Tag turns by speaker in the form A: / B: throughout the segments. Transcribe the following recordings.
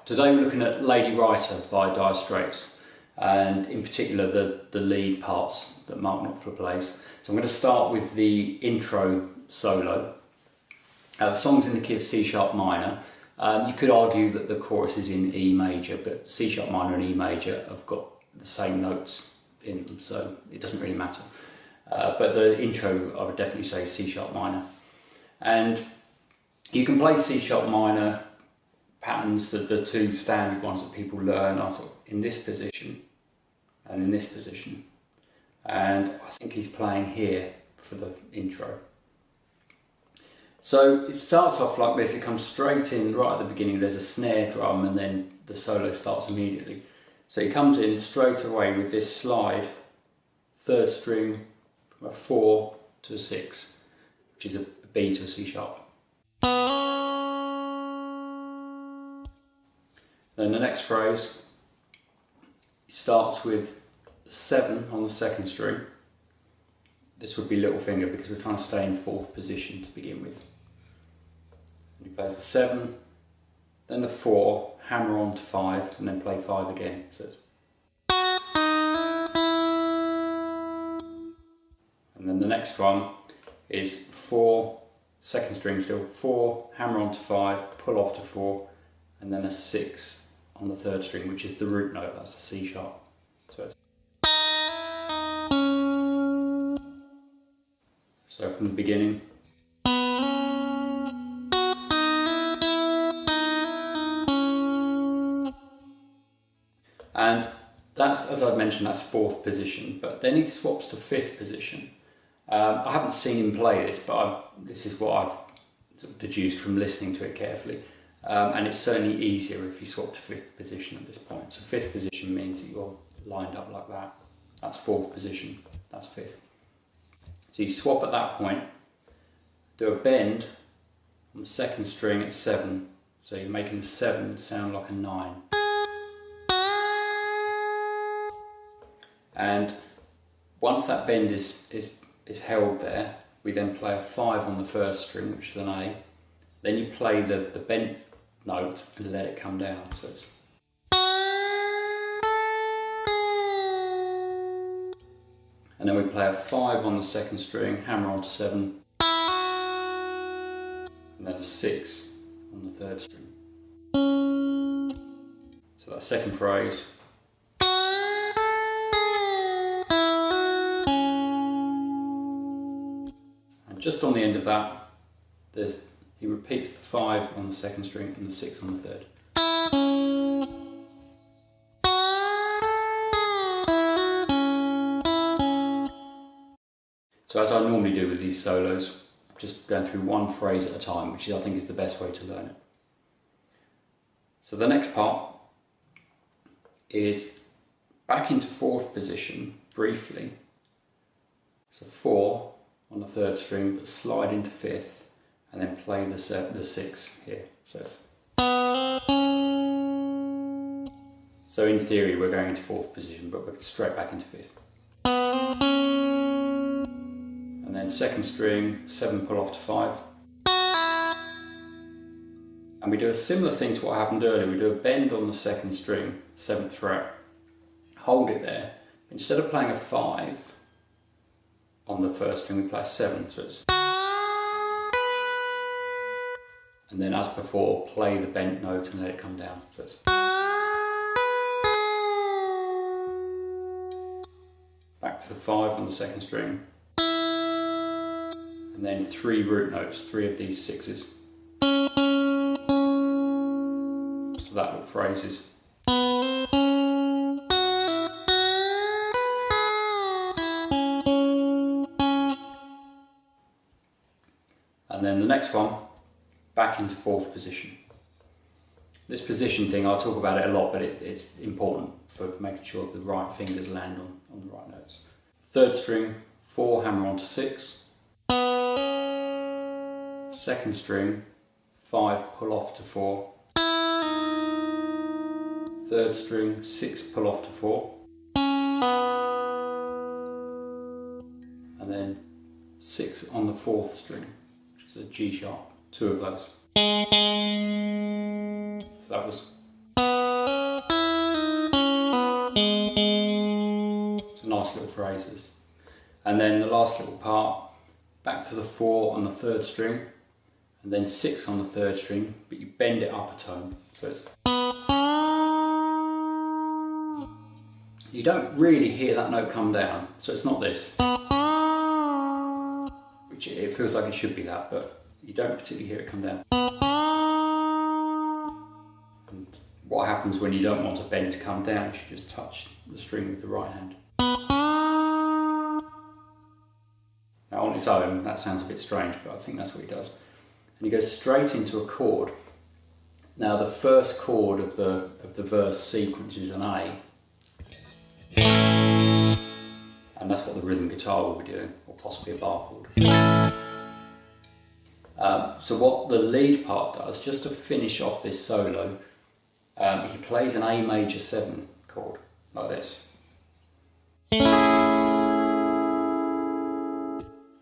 A: Today we're looking at Lady Writer by Dire Straits, and in particular the lead parts that Mark Knopfler plays. So I'm going to start with the intro solo. The song's in the key of C sharp minor. You could argue that the chorus is in E major, but C sharp minor and E major have got the same notes in them, so it doesn't really matter. But the intro, I would definitely say C sharp minor. And you can play C sharp minor patterns, that the two standard ones that people learn are sort of in this position and in this position. And I think he's playing here for the intro. So it starts off like this, it comes straight in right at the beginning, there's a snare drum and then the solo starts immediately. So it comes in straight away with this slide, third string from a 4 to a 6, which is a B to a C sharp. Then the next phrase starts with 7 on the second string. This would be little finger because we're trying to stay in 4th position to begin with. And he plays the 7, then the 4, hammer on to 5, and then play 5 again. So it's... And then the next one is 4, second string still, 4, hammer on to 5, pull off to 4, and then a 6 on the third string, which is the root note, that's a C sharp. So from the beginning. And that's, as I mentioned, that's 4th position, but then he swaps to 5th position. I haven't seen him play this, but this is what I've sort of deduced from listening to it carefully. And it's certainly easier if you swap to 5th position at this point. So 5th position means that you're lined up like that. That's 4th position, that's 5th. So you swap at that point, do a bend on the second string at 7. So you're making the 7 sound like a 9. And once that bend is held there, we then play a 5 on the first string, which is an A. Then you play the bent note and let it come down. So it's... And then we play a 5 on the second string, hammer on to 7, and then a 6 on the third string. So that second phrase. And just on the end of that, he repeats the 5 on the second string and the 6 on the third. So as I normally do with these solos, I'm just going through one phrase at a time, which I think is the best way to learn it. So the next part is back into 4th position briefly. So 4 on the third string, but slide into 5th, and then play the 6 here. So in theory we're going into 4th position, but we're straight back into 5th. And then second string, 7 pull off to 5. And we do a similar thing to what happened earlier. We do a bend on the second string, 7th fret, hold it there. Instead of playing a 5 on the first string, we play a 7. So it's... And then as before, play the bent note and let it come down. So it's... Back to the 5 on the second string. And then 3 root notes, 3 of these 6s. So that little phrase is... And then the next one, back into 4th position. This position thing, I'll talk about it a lot, but it's important for making sure the right fingers land on the right notes. Third string, 4 hammer on to 6. Second string, 5 pull off to 4. Third string, 6 pull off to 4. And then 6 on the 4th string, which is a G sharp, 2 of those. So that was So nice little phrases. And then the last little part, back to the 4 on the 3rd string, and then 6 on the 3rd string, but you bend it up a tone. So it's... You don't really hear that note come down, so it's not this. Which it feels like it should be that, but you don't particularly hear it come down. And what happens when you don't want a bend to come down is you just touch the string with the right hand. Now on its own, that sounds a bit strange, but I think that's what he does. And he goes straight into a chord. Now the first chord of the verse sequence is an A. And that's what the rhythm guitar will be doing, or possibly a bar chord. So what the lead part does, just to finish off this solo, he plays an A major 7 chord, like this.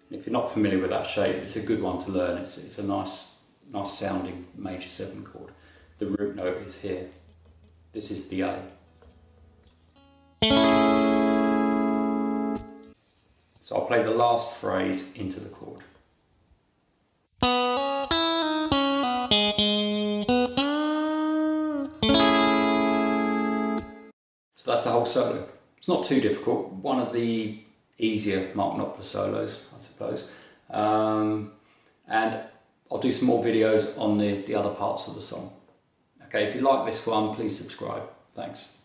A: If you're not familiar with that shape, it's a good one to learn. It's a nice sounding major 7 chord. The root note is here. This is the A. So I'll play the last phrase into the chord. So that's the whole solo. It's not too difficult. One of the easier Mark Knopfler solos, I suppose. And I'll do some more videos on the other parts of the song. Okay, if you like this one, please subscribe. Thanks.